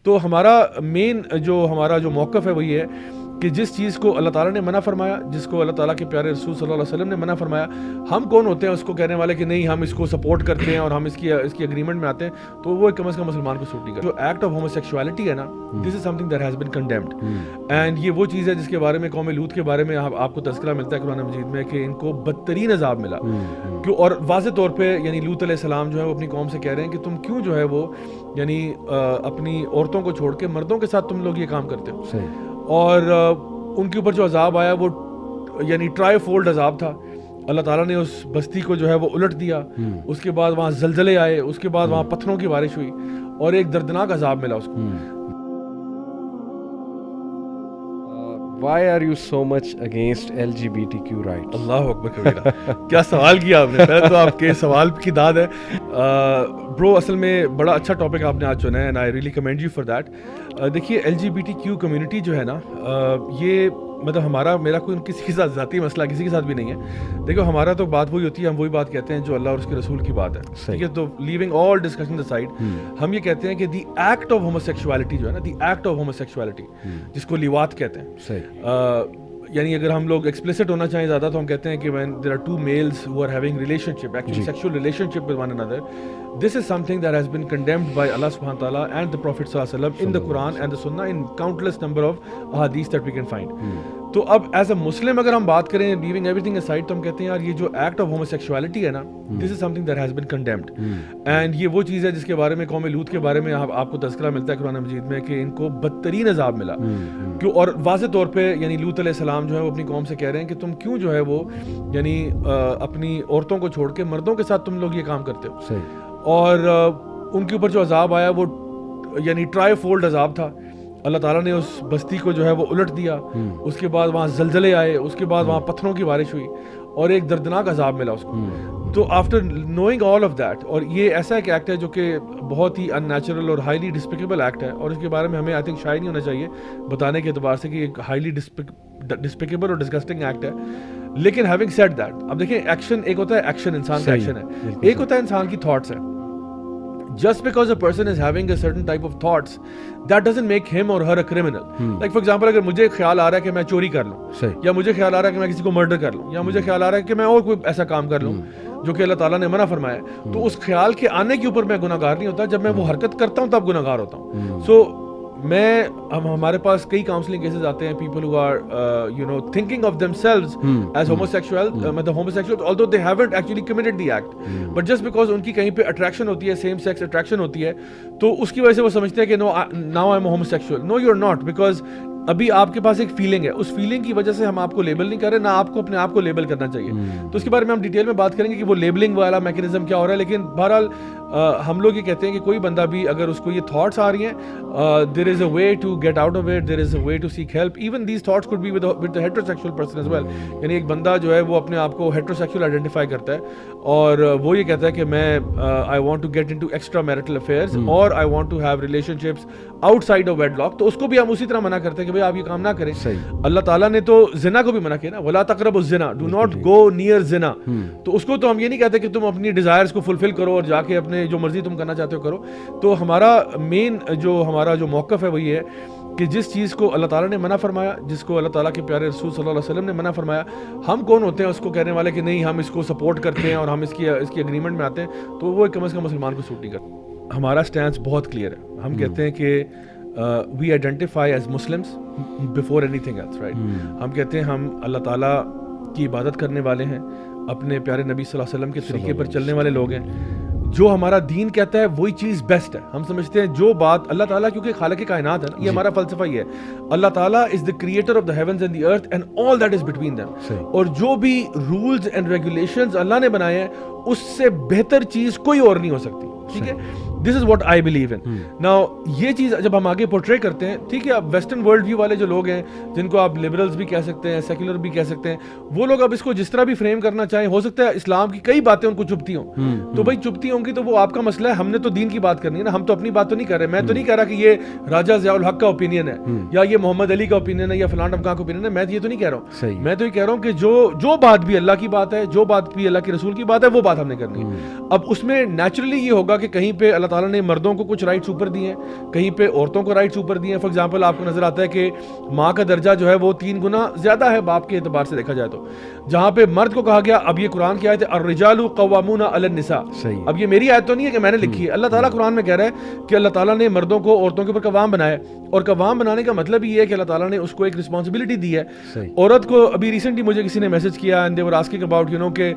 تو ہمارا مین جو ہمارا جو موقف ہے وہ یہ ہے کہ جس چیز کو اللہ تعالیٰ نے منع فرمایا, جس کو اللہ تعالیٰ کے پیارے رسول صلی اللہ علیہ وسلم نے منع فرمایا, ہم کون ہوتے ہیں اس کو کہنے والے کہ نہیں ہم اس کو سپورٹ کرتے ہیں اور ہم اس کی اگریمنٹ میں آتے ہیں, تو وہ کم از کم مسلمان کو سوٹ نہیں کرتا. جو ایکٹ آف ہوموسیکشوالٹی ہے نا, this is something that has been condemned, and یہ وہ چیز ہے جس کے بارے میں قوم لوط کے بارے میں آپ کو تذکرہ ملتا ہے قرآن مجید میں کہ ان کو بدترین عذاب ملا. اور واضح طور پہ یعنی لوط علیہ السلام جو ہے وہ اپنی قوم سے کہہ رہے ہیں کہ تم کیوں جو ہے وہ یعنی اپنی عورتوں کو چھوڑ کے مردوں کے ساتھ تم لوگ یہ کام کرتے ہو. اور ان کے اوپر جو عذاب آیا وہ یعنی ٹرائی فولڈ عذاب تھا. اللہ تعالیٰ نے اس بستی کو جو ہے وہ الٹ دیا, اس کے بعد وہاں زلزلے آئے, اس کے بعد وہاں پتھروں کی بارش ہوئی اور ایک دردناک عذاب ملا اس کو. Why are you so much against LGBTQ rights? اللہ اکبر کبیرہ, کیا سوال کیا آپ نے. پہلے تو آپ کے سوال کی داد ہے برو, اصل میں بڑا اچھا ٹاپک آپ نے آج چنا ہے and I really command you for that. دیکھیے LGBTQ کمیونٹی جو ہے نا, یہ مطلب میرا کوئی کسی کے ساتھ ذاتی مسئلہ کسی کے ساتھ بھی نہیں ہے. دیکھو ہمارا تو بات وہی ہوتی ہے, ہم وہی بات کہتے ہیں جو اللہ اور اس کے رسول کی بات ہے, ٹھیک ہے. تو لیونگ آل ڈسکشن اسائڈ, ہم یہ کہتے ہیں کہ دی ایکٹ آف ہوموسیکشوالٹی جو ہے نا, دی ایکٹ آف ہوموسیکشوالٹی جس کو لیوات کہتے ہیں, یعنی اگر ہم لوگ ایکسپلیسٹ ہونا چاہیں زیادہ تو ہم کہتے ہیں کہ when there are two males who are having relationship, actually sexual relationship with one another, this is something that has been condemned by Allah subhanahu wa ta'ala and the Prophet sallallahu alaihi wasallam in the Quran and the Sunnah in countless number of ahadith that we can find. تو اب as a مسلم اگر ہم بات کریں living every thing aside, تو ہم کہتے ہیں یار یہ جو ایکٹ آف ہوموسیکشوالٹی ہے نا, this is something that has been condemned, and یہ وہ چیز ہے جس کے بارے میں قوم لوط کے بارے میں آپ کو تذکرہ ملتا ہے قرآن مجید میں کہ ان کو بدترین عذاب ملا. اور واضح طور پہ یعنی لوط علیہ السلام جو ہے وہ اپنی قوم سے کہہ رہے ہیں کہ تم کیوں جو ہے وہ یعنی اپنی عورتوں کو چھوڑ کے مردوں کے ساتھ تم لوگ یہ کام کرتے ہو. اور ان کے اوپر جو عذاب آیا وہ یعنی ٹرائی فولڈ عذاب تھا. اللہ تعالیٰ نے اس بستی کو جو ہے وہ الٹ دیا, اس کے بعد وہاں زلزلے آئے, اس کے بعد وہاں پتھروں کی بارش ہوئی اور ایک دردناک عذاب ملا اس کو. تو after knowing all of that, اور یہ ایسا ایک ایکٹ ہے جو کہ بہت ہی ان نیچرل اور ہائیلی ڈسپیکیبل ایکٹ ہے, اور اس کے بارے میں ہمیں آئی تھنک شاید نہیں ہونا چاہیے بتانے کے اعتبار سے کہ ایک ہائیلی ڈسپیکیبل اور ڈسگسٹنگ ایکٹ ہے. لیکن ہیونگ سیڈ دیٹ, اب دیکھیں ایکشن ایک ہوتا ہے, ایکشن انسان کا ایکشن ہے, ایک ہوتا ہے انسان کی تھاٹس ہے. Just because a person is having a certain type of thoughts, that doesn't make him or her a criminal. Like for example, اگر مجھے خیال آ رہا ہے کہ میں چوری کر لوں, یا مجھے خیال آ رہا ہے کہ میں کسی کو مرڈر کر لوں, یا مجھے خیال آ رہا ہے کہ میں اور کوئی ایسا کام کر لوں جو کہ اللہ تعالیٰ نے منع فرمایا ہے, تو اس خیال کے آنے کے اوپر میں گناہ گار نہیں ہوتا. جب میں وہ حرکت کرتا ہوں تب گناہ گار ہوتا ہوں. سو ہمارے پاس کئی کاؤنسلنگ کیسز آتے ہیں, people who are thinking of themselves as homosexual, مطلب homosexual although they haven't actually committed the act, but just because ان کی کہیں پہ اٹریکشن ہوتی ہے, سیم سیکس اٹریکشن ہوتی ہے, تو اس کی وجہ سے وہ سمجھتے ہیں کہ now I'm a homosexual. No, you're not, because ابھی آپ کے پاس ایک فیلنگ ہے, اس فیلنگ کی وجہ سے ہم آپ کو لیبل نہیں کر رہے, نہ آپ کو اپنے آپ کو لیبل کرنا چاہیے. تو اس کے بارے میں ہم ڈیٹیل میں بات کریں گے کہ وہ لیبلنگ والا میکینزم کیا ہو رہا ہے. لیکن بہرحال ہم لوگ یہ کہتے ہیں کہ کوئی بندہ بھی اگر اس کو یہ تھاٹس آ رہی ہیں, there is a way to get out of it, there is a way to seek help. Even these thoughts could be with the heterosexual person as well. یعنی ایک بندہ جو ہے وہ اپنے آپ کو ہیٹروسیکشوئل آئیڈینٹیفائی کرتا ہے اور وہ یہ کہتا ہے کہ میں I want to get into extra marital affairs اور I want to have relationships outside of wedlock. تو اس کو بھی ہم اسی طرح منع کرتے ہیں کہ بھائی آپ یہ کام نہ کریں. اللہ تعالیٰ نے تو زنا کو بھی منع کیا نا, ولا تقربوا الزنا, ڈو ناٹ گو نیئر زنا. تو اس کو تو ہم یہ نہیں کہتے کہ تم اپنی ڈیزائرز کو فلفل کرو اور جا کے اپنے جو مرضی تم کرنا چاہتے ہو کرو. تو ہمارا مین ہمارا جو موقف ہے وہ یہ ہے کہ جس چیز کو اللہ تعالیٰ نے منع فرمایا, جس کو اللہ تعالیٰ کے پیارے رسول صلی اللہ علیہ وسلم نے منع فرمایا, ہم کون ہوتے ہیں اس کو کہنے والے کہ نہیں ہم اس کو سپورٹ کرتے ہیں اور ہم اس کی اگریمنٹ میں آتے ہیں, تو وہ کم از کم مسلمان کو سوٹ نہیں کرتا. ہمارا سٹینس بہت کلیئر ہے. ہم کہتے ہیں کہ we identify as Muslims before anything else, right? ہم کہتے ہیں ہم اللہ تعالیٰ کی عبادت کرنے والے ہیں, اپنے پیارے نبی صلی اللہ علیہ وسلم کے طریقے پر چلنے والے لوگ ہیں. جو ہمارا دین کہتا ہے وہی چیز بیسٹ ہے. ہم سمجھتے ہیں جو بات اللہ تعالیٰ, کیونکہ خالق کائنات ہے نا, یہ ہمارا فلسفہ یہ ہے, اللہ تعالیٰ از the creator of the heavens and the earth and all that is between them. اور جو بھی رولز اینڈ ریگولیشنز اللہ نے بنائے ہیں اس سے بہتر چیز کوئی اور نہیں ہو سکتی. ٹھیک ہے, this is what I believe in. Now یہ چیز جب ہم آگے پورٹرے کرتے ہیں, ٹھیک ہے, اب ویسٹرن ورلڈ ویو والے جو لوگ ہیں جن کو آپ لبرلز بھی کہہ سکتے ہیں, سیکولر بھی کہہ سکتے ہیں, وہ لوگ اب اس کو جس طرح بھی فریم کرنا چاہیں, ہو سکتا ہے اسلام کی کئی باتیں ان کو چبھتی ہوں, تو بھائی چبھتی ہوں گی تو وہ آپ کا مسئلہ ہے. ہم نے تو دین کی بات کرنی ہے نا, ہم تو اپنی بات تو نہیں کر رہے. میں تو نہیں کہہ رہا کہ یہ راجہ ضیاء الحق کا اوپینین ہے یا یہ محمد علی کا اوپینین ہے یا فلاں ٹمکا کا اوپینین ہے. میں یہ تو نہیں کہہ رہا ہوں. میں تو یہ کہہ رہا ہوں کہ جو بات بھی اللہ کی بات ہے, جو بات بھی اللہ کے رسول کی بات ہے, وہ بات ہم نے کرنی ہے. اب اس میں نیچرلی یہ ہوگا کہ کہیں پہ اللہ تعالیٰ نے مردوں کو کچھ رائٹس اوپر دیے ہیں, کہیں پہ عورتوں کو رائٹس اوپر دیے ہیں. فار ایگزامپل آپ کو نظر آتا ہے کہ ماں کا درجہ جو ہے وہ 3 گنا زیادہ ہے باپ کے اعتبار سے دیکھا جائے تو, جہاں پہ مرد کو کہا گیا, اب یہ قرآن کی آیت ہے الرجال قوامون علی النساء, اب یہ میری آیت تو نہیں ہے کہ میں نے لکھی ہے, اللہ تعالیٰ قرآن میں کہہ رہا ہے کہ اللہ تعالیٰ نے مردوں کو عورتوں کے اوپر قوام بنایا, اور قوام بنانے کا مطلب یہ ہے کہ اللہ تعالیٰ نے اس کو ایک رسپانسبلٹی دی ہے. عورت کو ابھی ریسنٹلی مجھے کسی نے میسج کیا and they were asking about کہ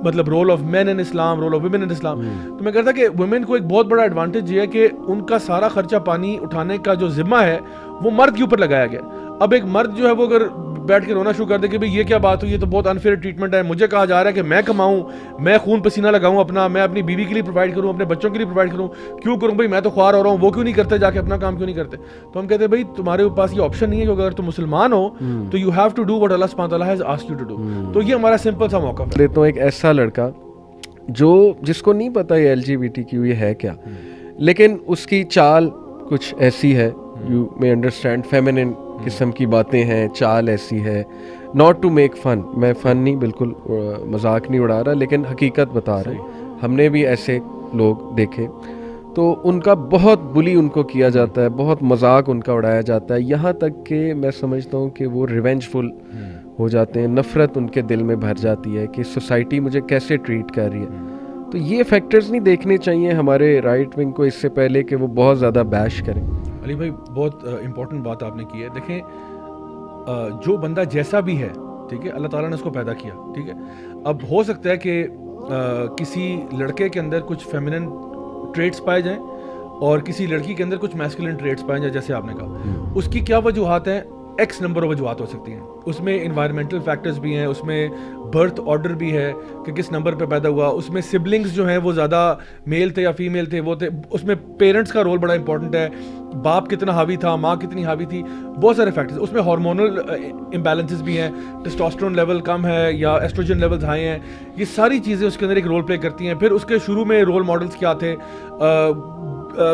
مطلب role of men in Islam, role of women in Islam. تو میں کہتا کہ ویمن کو ایک بہت بڑا ایڈوانٹیج یہ ہے کہ ان کا سارا خرچہ پانی اٹھانے کا جو ذمہ ہے وہ مرد کے اوپر لگایا گیا. اب ایک مرد جو ہے وہ اگر بیٹھ کے رونا شروع کر دے کہ بھئی یہ کیا بات ہوئی, یہ تو بہت انفیئر ٹریٹمنٹ ہے, مجھے کہا جا رہا ہے کہ میں کماؤں, میں خون پسینہ لگاؤں اپنا, میں اپنی بیوی کے لیے پرووائڈ کروں, اپنے بچوں کے لیے پرووائڈ کروں, کیوں کروں بھائی, میں تو خوار ہو رہا ہوں, وہ کیوں نہیں کرتے, جا کے اپنا کام کیوں نہیں کرتے. تو ہم کہتے ہیں بھائی تمہارے پاس یہ آپشن نہیں ہے, کیونکہ اگر تم مسلمان ہو تو you have to do what اللہ سبحانہ تعالیٰ has asked you to do. تو یہ ہمارا سمپل سا موقع ہے. تو ایک ایسا لڑکا جس کو نہیں پتا یہ LGBTQ یہ ہے کیا, لیکن اس کی چال کچھ ایسی ہے, یو مے انڈرسٹینڈ, فیمینن قسم کی باتیں ہیں, چال ایسی ہے, ناٹ ٹو میک فن, میں فن نہیں, بالکل مذاق نہیں اڑا رہا, لیکن حقیقت بتا رہا ہوں, ہم نے بھی ایسے لوگ دیکھے. تو ان کا بہت بلی ان کو کیا جاتا ہے, بہت مذاق ان کا اڑایا جاتا ہے, یہاں تک کہ میں سمجھتا ہوں کہ وہ ریونجفل ہو جاتے ہیں, نفرت ان کے دل میں بھر جاتی ہے کہ سوسائٹی مجھے کیسے ٹریٹ کر رہی ہے. تو یہ فیکٹرز نہیں دیکھنے چاہیے ہمارے رائٹ ونگ کو اس سے پہلے کہ وہ بہت زیادہ بیش کریں. علی بھائی بہت امپورٹنٹ بات آپ نے کی ہے. دیکھیں جو بندہ جیسا بھی ہے, ٹھیک ہے, اللہ تعالیٰ نے اس کو پیدا کیا, ٹھیک ہے. اب ہو سکتا ہے کہ کسی لڑکے کے اندر کچھ فیمینن ٹریٹس پائے جائیں اور کسی لڑکی کے اندر کچھ میسکولن ٹریٹس پائے جائیں, جیسے آپ نے کہا. اس کی کیا وجوہات ہیں؟ ایکس نمبر وجوہات ہو سکتی ہیں. اس میں انوائرمنٹل فیکٹرز بھی ہیں, اس میں برتھ آرڈر بھی ہے کہ کس نمبر پہ پیدا ہوا, اس میں سبلنگز جو ہیں وہ زیادہ میل تھے یا فیمیل تھے, وہ تھے, اس میں پیرنٹس کا رول بڑا امپورٹنٹ ہے, باپ کتنا حاوی تھا, ماں کتنی حاوی تھی, بہت سارے فیکٹرز. اس میں ہارمونل امبیلنسز بھی ہیں, ٹسٹوسٹرون لیول کم ہے یا ایسٹروجن لیولز ہائی ہیں, یہ ساری چیزیں اس کے اندر ایک رول پلے کرتی ہیں. پھر اس کے شروع میں رول ماڈلز کیا تھے,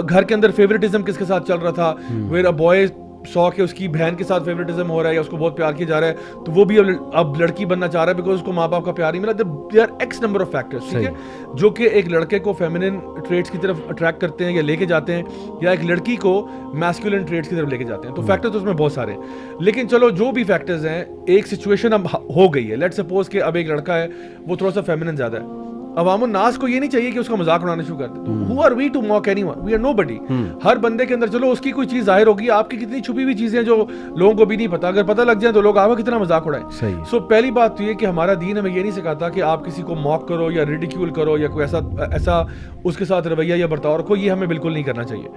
گھر کے اندر فیوریٹزم کس کے ساتھ چل رہا تھا, ویئر اے بوائے سو کہ اس کی بہن کے ساتھ فیوریٹزم ہو رہا ہے یا اس کو بہت پیار کیا جا رہا ہے, تو وہ بھی اب لڑکی بننا چاہ رہا ہے بیکاز اس کو ماں باپ کا پیار نہیں ملا. There are x number of factors, ٹھیک ہے, جو کہ ایک لڑکے کو فیمینن ٹریٹس کی طرف اٹریکٹ کرتے ہیں یا لے کے جاتے ہیں, یا ایک لڑکی کو میسکولن ٹریٹس کی طرف لے کے جاتے ہیں. تو فیکٹرز اس میں بہت سارے ہیں. لیکن چلو جو بھی فیکٹرز ہیں, ایک سچویشن اب ہو گئی ہے, لیٹ سپوز کہ اب ایک لڑکا ہے وہ تھوڑا سا فیمینن زیادہ ہے, عوام الناس کو یہ نہیں چاہیے کہ اس کا مذاق اڑانا شروع کر دے. تو who are we to mock anyone? We are nobody. ہر بندے کے اندر چلو اس کی کوئی چیز ظاہر ہوگی, آپ کی کتنی چھپی ہوئی چیزیں جو لوگوں کو بھی نہیں پتا, اگر پتہ لگ جائے تو لوگ آپ کا کتنا مذاق اڑائیں. سو پہلی بات تو یہ کہ ہمارا دین ہمیں یہ نہیں سکھاتا کہ آپ کسی کو موک کرو یا ریڈیکیول کرو یا کوئی ایسا اس کے ساتھ رویہ یا برتاؤ رکھو, یہ ہمیں بالکل نہیں کرنا چاہیے.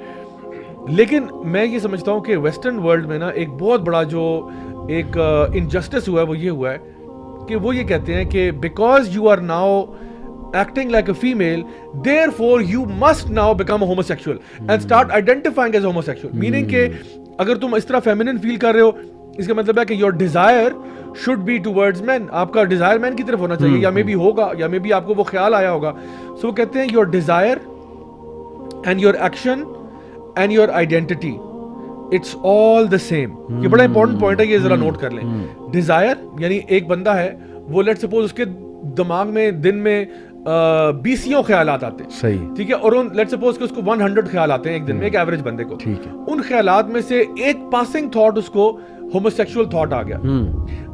لیکن میں یہ سمجھتا ہوں کہ ویسٹرن ورلڈ میں نا ایک بہت بڑا جو ایک انجسٹس ہوا ہے وہ یہ ہوا ہے کہ وہ یہ کہتے ہیں کہ because you are now acting like a female, therefore you must now become a homosexual and start identifying as homosexual. Meaning کہ اگر تم اس طرح feminine feel کر رہے ہو, اس کا مطلب ہے کہ your desire should be towards men, آپ کا desire man کی طرف ہونا چاہیے, یا may be ہوگا, یا may be آپ کو وہ خیال آیا ہوگا. So وہ کہتے ہیں your desire and your action and your identity, it's all the same. یہ بڑا important point ہے, یہ ذرا نوٹ کر لیں. Desire یعنی ایک بندہ ہے, وہ لیٹ سپوز اس کے دماغ میں دن میں 20 خیالات آتے ہیں, صحیح, ٹھیک ہے, اور لیٹ سپوز کہ اس کو 100 خیال آتے ہیں ایک دن میں, ایک ایوریج بندے کو, ٹھیک ہے. ان خیالات میں سے ایک پاسنگ تھاٹ اس کو ہوموسیکسول تھاٹ آ گیا,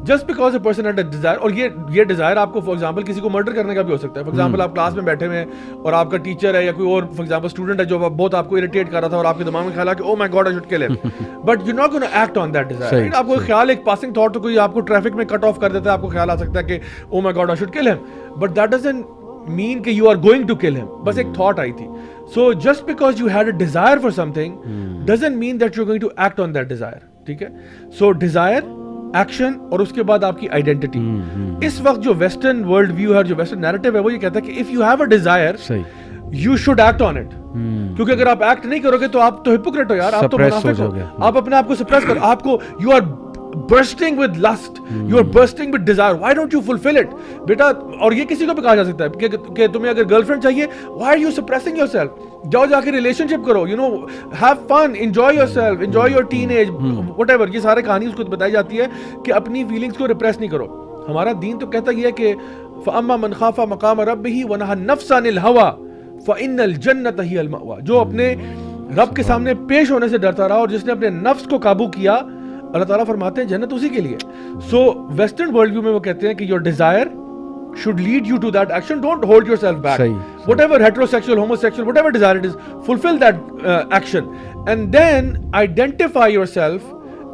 just because a person had a desire. اور یہ ڈیزائر آپ کو فار ایگزامپل کسی کو مرڈر کرنے کا بھی ہو سکتا ہے. فار ایگزامپل آپ کلاس میں بیٹھے ہوئے ہیں اور آپ کا ٹیچر ہے یا کوئی اور فار ایگزامپل اسٹوڈنٹ ہے جو بہت آپ کو اریٹیٹ کر رہا تھا, اور آپ کے دماغ میں خیال آ کہ او مائی گاڈ آئی شوڈ کل ہم, but you not gonna act on that desire. آپ کو خیال ایک پاسنگ تھاٹ تو کوئی آپ کو ٹریفک میں کٹ آف کر دیتا ہے, آپ کو خیال آ سکتا ہے کہ او مائی گاڈ آئی شوڈ کل ہم, بٹ دیٹ ڈزنٹ mean کہ you are going to kill him, بس ایک thought آئی تھی. So just because you had a desire for something doesn't mean that you're going to act on that desire, ٹھیک ہے. So desire, action, اور اس کے بعد آپ کی identity. اس وقت جو ویسٹرن ورلڈ ویو ہے, جو ویسٹرن نیریٹو ہے, وہ یہ کہتا ہے کہ if you have a desire you should act on it. کیونکہ اگر آپ ایکٹ نہیں کرو گے تو آپ تو ہپوکریٹ ہو یار, آپ تو منافق ہو, آپ اپنے آپ کو سپریس کرو, آپ کو you are bursting with lust, you are bursting with desire, why don't you fulfill it بیٹا. اور یہ کسی کو بھی کہا جا سکتا ہے کہ تمہیں اگر گرل فرینڈ چاہیے, why are you suppressing yourself, جاؤ جا کے ریلیشن شپ کرو, you know, have fun, enjoy yourself, enjoy your teenage, whatever. یہ سارے کہانی اس کو بتائی جاتی ہے کہ اپنی فیلنگس کو ریپریس نہیں کرو. ہمارا دین تو کہتا یہ ہے کہ فَأَمَّا مَنْ خَافَ مَقَامَ رَبِّهِ وَنَهَى النَّفْسَ عَنِ الْهَوَىٰ فَإِنَّ الْجَنَّةَ هِيَ الْمَأْوَى, جو اپنے رب کے سامنے پیش ہونے سے ڈرتا رہا اور جس نے اپنے نفس کو قابو کیا, اللہ تعالیٰ فرماتے ہیں جنت اسی کے لیے. سو ویسٹرن ورلڈ ویو میں وہ کہتے ہیں کہ your desire should lead you to that action, don't hold yourself back. Whatever heterosexual, homosexual, whatever desire it is, fulfill that action and then identify yourself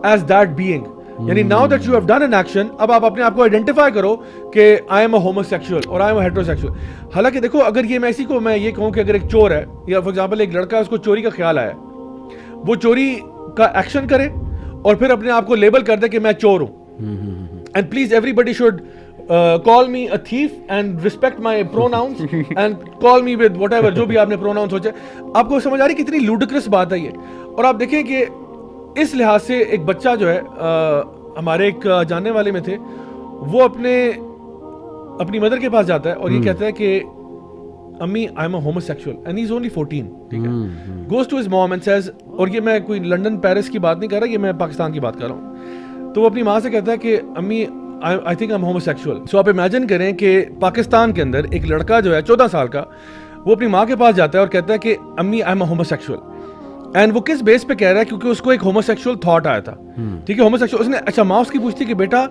as that being. یعنی now that you have done an action, اب آپ اپنے آپ کو identify کرو کہ I am a homosexual اور I am a heterosexual. حالانکہ دیکھو, اگر یہ میں اسی کو میں یہ کہوں کہ اگر ایک چور ہے یا فار ایگزامپل ایک لڑکا ہے, اس کو چوری کا خیال آیا, وہ چوری کا ایکشن کرے اور پھر اپنے آپ کو لیبل کر دے کہ میں چور ہوں, and please everybody should call me a thief and respect my pronouns and call me with whatever, جو بھی آپ نے pronouns سوچے. آپ کو سمجھ آ رہی کتنی ludicrous بات ہے یہ. اور آپ دیکھیں کہ اس لحاظ سے ایک بچہ جو ہے ہمارے ایک جاننے والے میں تھے, وہ اپنی مدر کے پاس جاتا ہے اور یہ کہتا ہے کہ امی I am a homosexual and he's only 14, ٹھیک ہے, goes to his mom and says, اور یہ میں کوئی لنڈن پیرس کی بات نہیں کر رہا, یہ میں پاکستان کی بات کر رہا ہوں, تو وہ اپنی ماں سے کہتا ہے کہ امی I think I'm homosexual. So آپ امیجن کریں کہ پاکستان کے اندر ایک لڑکا جو ہے 14 سال کا, وہ اپنی ماں کے پاس جاتا ہے اور کہتا ہے کہ امی I'm a homosexual. اینڈ وہ کس بیس پہ کہہ رہا ہے, کیونکہ اس کو ایک ہوموسیکشول تھاٹ آیا تھا, ٹھیک ہے, ہوموسیکشول. اس نے, اچھا ماں اس کی پوچھتی کہ بیٹا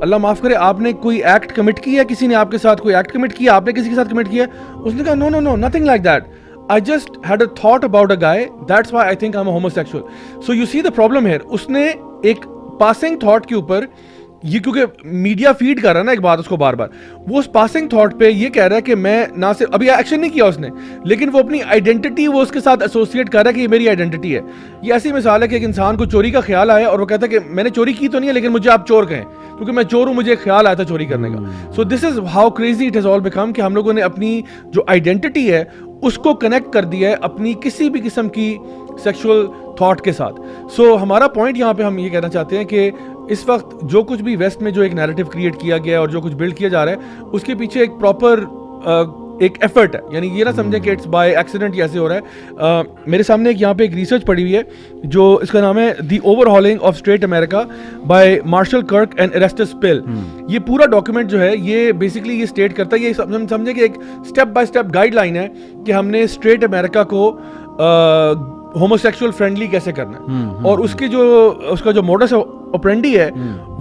اللہ معاف کرے آپ نے کوئی ایکٹ کمٹ کیا, کسی نے آپ کے ساتھ کوئی ایکٹ کمٹ کیا, آپ نے کسی کے ساتھ کمٹ کیا؟ اس نے کہا no no no nothing like that, I just had a thought about a guy, that's why I think I'm a homosexual. So you see the problem here. اس نے ایک پاسنگ تھاٹ کے اوپر, یہ کیونکہ میڈیا فیڈ کر رہا ہے نا ایک بات اس کو بار بار, وہ اس پاسنگ تھاٹ پہ یہ کہہ رہا ہے کہ میں نہ صرف ابھی ایکشن نہیں کیا اس نے, لیکن وہ اپنی آئیڈینٹی وہ اس کے ساتھ ایسوسیٹ کر رہا ہے کہ یہ میری آئیڈینٹی ہے. یہ ایسی مثال ہے کہ ایک انسان کو چوری کا خیال آیا اور وہ کہتا ہے کہ میں نے چوری کی تو نہیں ہے لیکن مجھے آپ چور کہیں کیونکہ میں چور ہوں, مجھے ایک خیال آیا تھا چوری کرنے کا. So this is how crazy it has all become, کہ ہم لوگوں نے اپنی جو آئیڈینٹی ہے اس کو کنیکٹ کر دیا ہے اپنی کسی بھی قسم کی سیکشول تھاٹ کے ساتھ. سو ہمارا پوائنٹ یہاں پہ ہم یہ کہنا چاہتے ہیں کہ اس وقت جو کچھ بھی ویسٹ میں جو ایک نیریٹو کریٹ کیا گیا ہے اور جو کچھ بلڈ کیا جا رہا ہے, اس کے پیچھے ایک پراپر ایک ایفرٹ ہے. یعنی یہ نہ سمجھیں کہ اٹس بائی ایکسیڈنٹ ایسے ہو رہا ہے. میرے سامنے ایک یہاں پہ ایک ریسرچ پڑھی ہوئی ہے جو اس کا نام ہے the overhauling of straight America by Marshall Kirk and Erastes Pill. یہ پورا ڈاکیومنٹ جو ہے یہ بیسکلی یہ اسٹیٹ کرتا ہے, یہ سمجھیں کہ ایک step by step guide line ہے کہ ہم نے اسٹریٹ امریکہ کو ہوموسیکشول فرینڈلی کیسے کرنا ہے. اور اس کا جو موڈس اپرینڈی ہے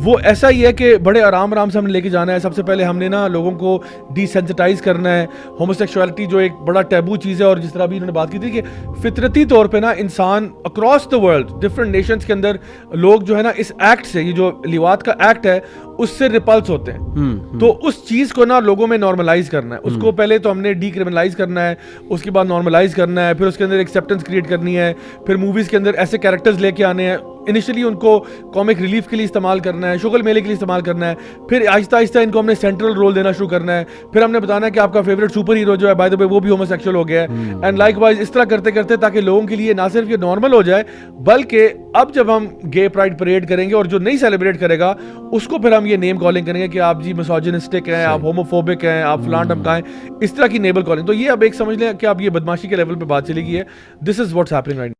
وہ ایسا ہی ہے کہ بڑے آرام سے ہم نے لے کے جانا ہے. سب سے پہلے ہم نے نا لوگوں کو ڈی سینسٹائز کرنا ہے. ہوموسیکشوالٹی جو ایک بڑا ٹیبو چیز ہے, اور جس طرح بھی انہوں نے بات کی تھی کہ فطرتی طور پہ نا انسان across the world different nations کے اندر لوگ جو ہے نا اس ایکٹ سے, یہ جو لیوات کا ایکٹ ہے اس سے ریپلس ہوتے ہیں. تو اس چیز کو نا لوگوں میں نارملائز کرنا ہے. اس کو پہلے تو ہم نے ڈی کرمنلائز کرنا ہے, اس کے بعد نارملائز کرنا ہے, پھر اس کے اندر ایکسیپٹنس کریٹ کرنی ہے, پھر موویز کے اندر ایسے کیریکٹرز لے کے آنے ہیں. انیشلی ان کو کامک ریلیف کے لیے استعمال کرنا ہے, شغل میلے کے لیے استعمال کرنا ہے, پھر آہستہ آہستہ ان کو ہم نے سینٹرل رول دینا شروع کرنا ہے. پھر ہم نے بتانا ہے کہ آپ کا فیوریٹ سپر ہیرو جو ہے بائی دا وے وہ بھی ہوموسیکشول ہو گیا ہے, اینڈ لائک وائز اس طرح کرتے کرتے تاکہ لوگوں کے لیے نہ صرف یہ نارمل ہو جائے بلکہ اب جب ہم گے پرائڈ پریڈ کریں گے اور جو نہیں سیلیبریٹ کرے گا اس کو پھر ہم یہ نیم کالنگ کریں گے کہ آپ جی مسوجنسٹک ہیں, آپ ہوموفوبک ہیں, آپ فلان ٹمکا ہیں, اس طرح کی نیبل کالنگ. تو یہ اب ایک سمجھ لیں کہ اب یہ بدماشی کے لیول پہ بات چلی گئی ہے. This is what's happening right